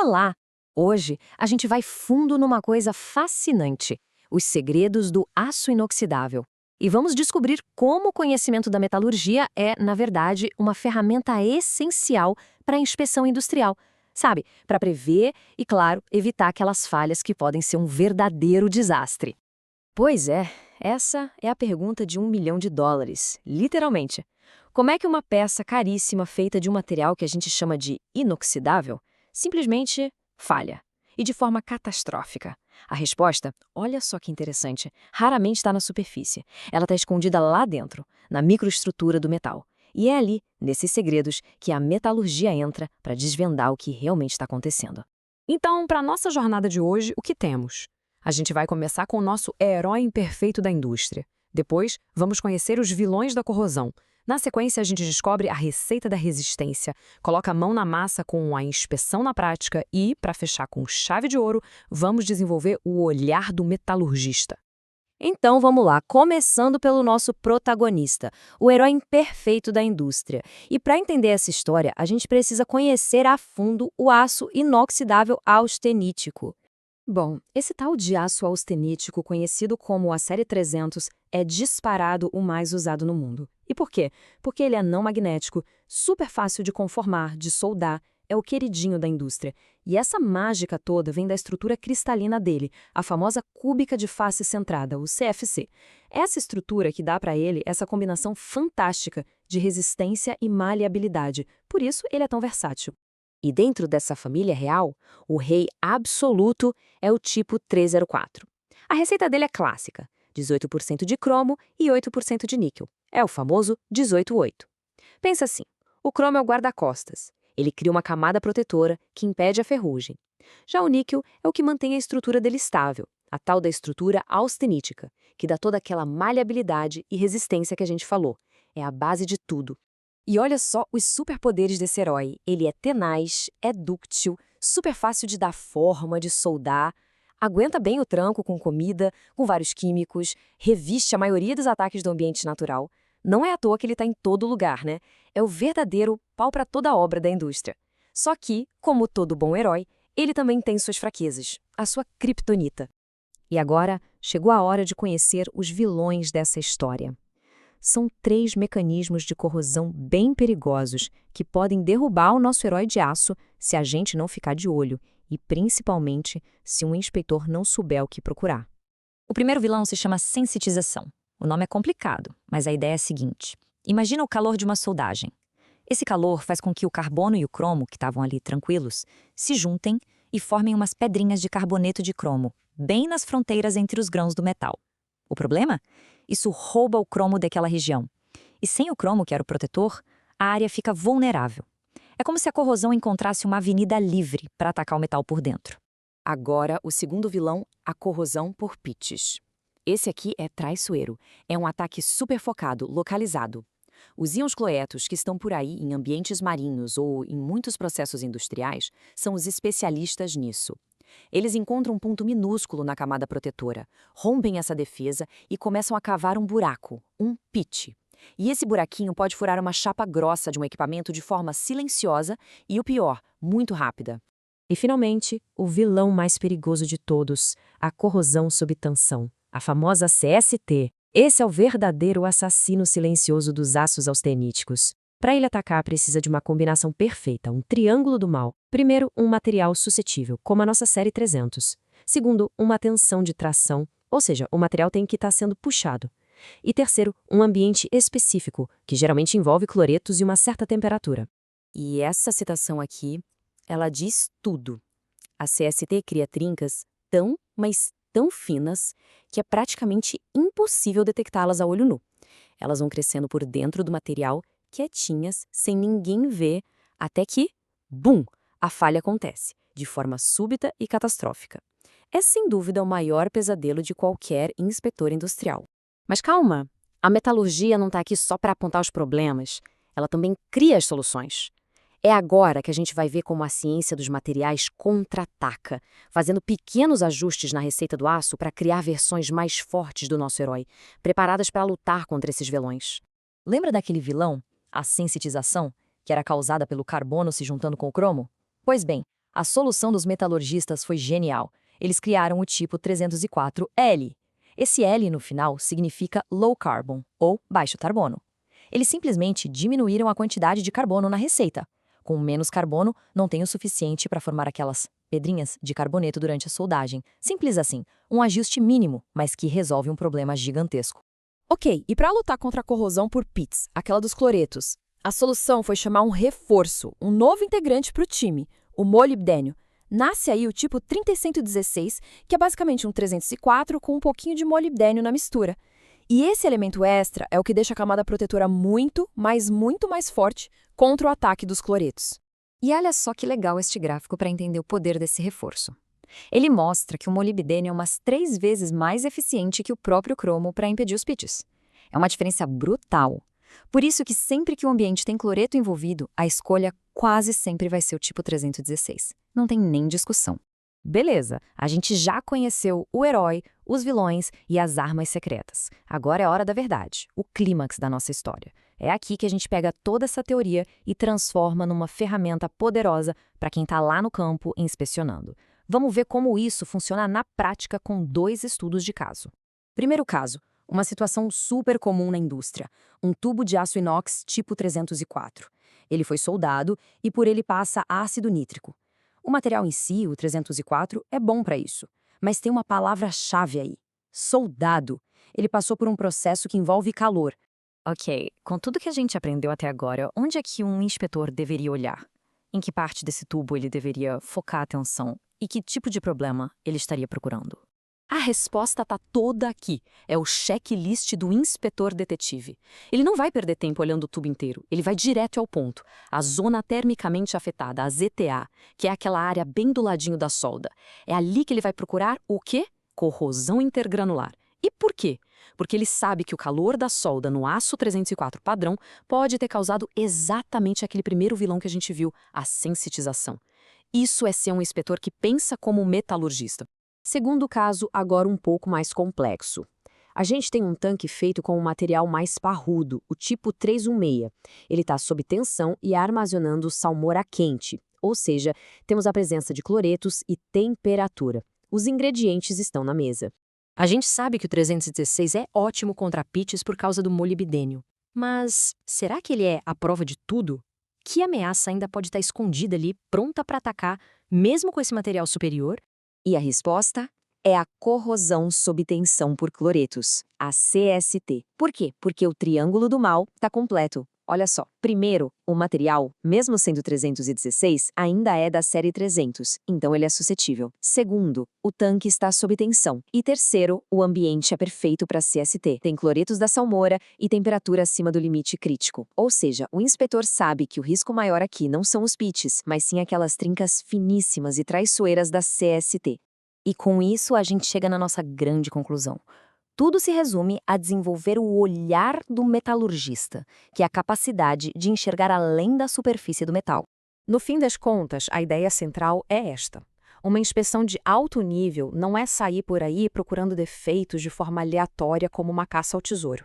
Olá! Hoje a gente vai fundo numa coisa fascinante: os segredos do aço inoxidável. E vamos descobrir como o conhecimento da metalurgia é, na verdade, uma ferramenta essencial para a inspeção industrial. Sabe, para prever e, claro, evitar aquelas falhas que podem ser um verdadeiro desastre. Pois é, essa é a pergunta de US$ 1 milhão, literalmente. Como é que uma peça caríssima feita de um material que a gente chama de inoxidável simplesmente falha? E de forma catastrófica. A resposta, olha só que interessante, raramente está na superfície. Ela está escondida lá dentro, na microestrutura do metal. E é ali, nesses segredos, que a metalurgia entra para desvendar o que realmente está acontecendo. Então, para a nossa jornada de hoje, o que temos? A gente vai começar com o nosso herói imperfeito da indústria. Depois, vamos conhecer os vilões da corrosão. Na sequência, a gente descobre a receita da resistência, coloca a mão na massa com a inspeção na prática e, para fechar com chave de ouro, vamos desenvolver o olhar do metalurgista. Então vamos lá, começando pelo nosso protagonista, o herói imperfeito da indústria. E para entender essa história, a gente precisa conhecer a fundo o aço inoxidável austenítico. Bom, esse tal de aço austenítico, conhecido como a série 300, é disparado o mais usado no mundo. E por quê? Porque ele é não magnético, super fácil de conformar, de soldar, é o queridinho da indústria. E essa mágica toda vem da estrutura cristalina dele, a famosa cúbica de face centrada, o CFC. Essa estrutura que dá para ele essa combinação fantástica de resistência e maleabilidade. Por isso ele é tão versátil. E dentro dessa família real, o rei absoluto é o tipo 304. A receita dele é clássica: 18% de cromo e 8% de níquel. É o famoso 18-8. Pensa assim, o cromo é o guarda-costas. Ele cria uma camada protetora que impede a ferrugem. Já o níquel é o que mantém a estrutura dele estável, a tal da estrutura austenítica, que dá toda aquela maleabilidade e resistência que a gente falou. É a base de tudo. E olha só os superpoderes desse herói. Ele é tenaz, é dúctil, super fácil de dar forma, de soldar, aguenta bem o tranco com comida, com vários químicos, reviste a maioria dos ataques do ambiente natural. Não é à toa que ele está em todo lugar, né? É o verdadeiro pau para toda a obra da indústria. Só que, como todo bom herói, ele também tem suas fraquezas, a sua criptonita. E agora, chegou a hora de conhecer os vilões dessa história. São 3 mecanismos de corrosão bem perigosos que podem derrubar o nosso herói de aço se a gente não ficar de olho e, principalmente, se um inspetor não souber o que procurar. O primeiro vilão se chama sensitização. O nome é complicado, mas a ideia é a seguinte: imagina o calor de uma soldagem. Esse calor faz com que o carbono e o cromo, que estavam ali tranquilos, se juntem e formem umas pedrinhas de carboneto de cromo, bem nas fronteiras entre os grãos do metal. O problema? Isso rouba o cromo daquela região. E sem o cromo, que era o protetor, a área fica vulnerável. É como se a corrosão encontrasse uma avenida livre para atacar o metal por dentro. Agora, o segundo vilão, a corrosão por pitches. Esse aqui é traiçoeiro. É um ataque super focado, localizado. Os íons cloretos que estão por aí em ambientes marinhos ou em muitos processos industriais são os especialistas nisso. Eles encontram um ponto minúsculo na camada protetora, rompem essa defesa e começam a cavar um buraco, um pitch. E esse buraquinho pode furar uma chapa grossa de um equipamento de forma silenciosa e, o pior, muito rápida. E, finalmente, o vilão mais perigoso de todos, a corrosão sob tensão, a famosa CST. Esse é o verdadeiro assassino silencioso dos aços austeníticos. Para ele atacar, precisa de uma combinação perfeita, um triângulo do mal. Primeiro, um material suscetível, como a nossa série 300. Segundo, uma tensão de tração, ou seja, o material tem que estar sendo puxado. E terceiro, um ambiente específico, que geralmente envolve cloretos e uma certa temperatura. E essa citação aqui, ela diz tudo. A CST cria trincas tão, mas tão finas, que é praticamente impossível detectá-las a olho nu. Elas vão crescendo por dentro do material, quietinhas, sem ninguém ver, até que, bum, a falha acontece, de forma súbita e catastrófica. É sem dúvida o maior pesadelo de qualquer inspetor industrial. Mas calma, a metalurgia não está aqui só para apontar os problemas, ela também cria as soluções. É agora que a gente vai ver como a ciência dos materiais contra-ataca, fazendo pequenos ajustes na receita do aço para criar versões mais fortes do nosso herói, preparadas para lutar contra esses vilões. Lembra daquele vilão, a sensitização, que era causada pelo carbono se juntando com o cromo? Pois bem, A solução dos metalurgistas foi genial. Eles criaram o tipo 304L. Esse L no final significa low carbon, ou baixo carbono. Eles simplesmente diminuíram a quantidade de carbono na receita. Com menos carbono, não tem o suficiente para formar aquelas pedrinhas de carboneto durante a soldagem. Simples assim, um ajuste mínimo, mas que resolve um problema gigantesco. Ok, e para lutar contra a corrosão por PITs, aquela dos cloretos, a solução foi chamar um reforço, um novo integrante para o time, o molibdênio. Nasce aí o tipo 3116, que é basicamente um 304 com um pouquinho de molibdênio na mistura. E esse elemento extra é o que deixa a camada protetora muito, mas muito mais forte contra o ataque dos cloretos. E olha só que legal este gráfico para entender o poder desse reforço. Ele mostra que o molibdênio é umas 3 vezes mais eficiente que o próprio cromo para impedir os PITs. É uma diferença brutal. Por isso que sempre que o ambiente tem cloreto envolvido, a escolha quase sempre vai ser o tipo 316. Não tem nem discussão. Beleza, a gente já conheceu o herói, os vilões e as armas secretas. Agora é a hora da verdade, o clímax da nossa história. É aqui que a gente pega toda essa teoria e transforma numa ferramenta poderosa para quem está lá no campo inspecionando. Vamos ver como isso funciona na prática com 2 estudos de caso. Primeiro caso, uma situação super comum na indústria, um tubo de aço inox tipo 304. Ele foi soldado e por ele passa ácido nítrico. O material em si, o 304, é bom para isso, mas tem uma palavra-chave aí: soldado. Ele passou por um processo que envolve calor. Ok, com tudo que a gente aprendeu até agora, onde é que um inspetor deveria olhar? Em que parte desse tubo ele deveria focar a atenção? E que tipo de problema ele estaria procurando? A resposta está toda aqui. É o checklist do inspetor detetive. Ele não vai perder tempo olhando o tubo inteiro. Ele vai direto ao ponto. A zona termicamente afetada, a ZTA, que é aquela área bem do ladinho da solda. É ali que ele vai procurar o quê? Corrosão intergranular. E por quê? Porque ele sabe que o calor da solda no aço 304 padrão pode ter causado exatamente aquele primeiro vilão que a gente viu, a sensitização. Isso é ser um inspetor que pensa como um metalurgista. Segundo caso, agora um pouco mais complexo. A gente tem um tanque feito com um material mais parrudo, o tipo 316. Ele está sob tensão e armazenando salmoura quente, ou seja, temos a presença de cloretos e temperatura. Os ingredientes estão na mesa. A gente sabe que o 316 é ótimo contra PITs por causa do molibdênio. Mas será que ele é a prova de tudo? Que ameaça ainda pode estar escondida ali, pronta para atacar, mesmo com esse material superior? E a resposta é a corrosão sob tensão por cloretos, a CST. Por quê? Porque o triângulo do mal está completo. Olha só, primeiro, o material, mesmo sendo 316, ainda é da série 300, então ele é suscetível. Segundo, o tanque está sob tensão. E terceiro, o ambiente é perfeito para CST. Tem cloretos da salmoura e temperatura acima do limite crítico. Ou seja, o inspetor sabe que o risco maior aqui não são os PITs, mas sim aquelas trincas finíssimas e traiçoeiras da CST. E com isso a gente chega na nossa grande conclusão. Tudo se resume a desenvolver o olhar do metalurgista, que é a capacidade de enxergar além da superfície do metal. No fim das contas, a ideia central é esta. Uma inspeção de alto nível não é sair por aí procurando defeitos de forma aleatória como uma caça ao tesouro.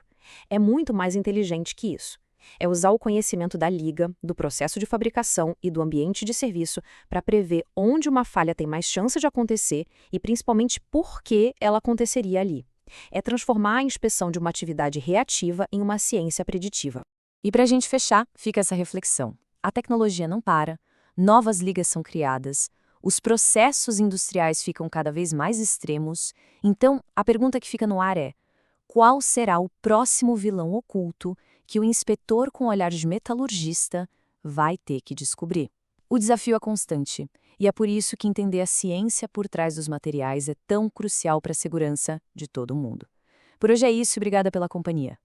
É muito mais inteligente que isso. É usar o conhecimento da liga, do processo de fabricação e do ambiente de serviço para prever onde uma falha tem mais chance de acontecer e principalmente por que ela aconteceria ali. É transformar a inspeção de uma atividade reativa em uma ciência preditiva. E para a gente fechar, fica essa reflexão. A tecnologia não para, novas ligas são criadas, os processos industriais ficam cada vez mais extremos. Então, a pergunta que fica no ar é: qual será o próximo vilão oculto que o inspetor com olhar de metalurgista vai ter que descobrir? O desafio é constante, e é por isso que entender a ciência por trás dos materiais é tão crucial para a segurança de todo mundo. Por hoje é isso, obrigada pela companhia.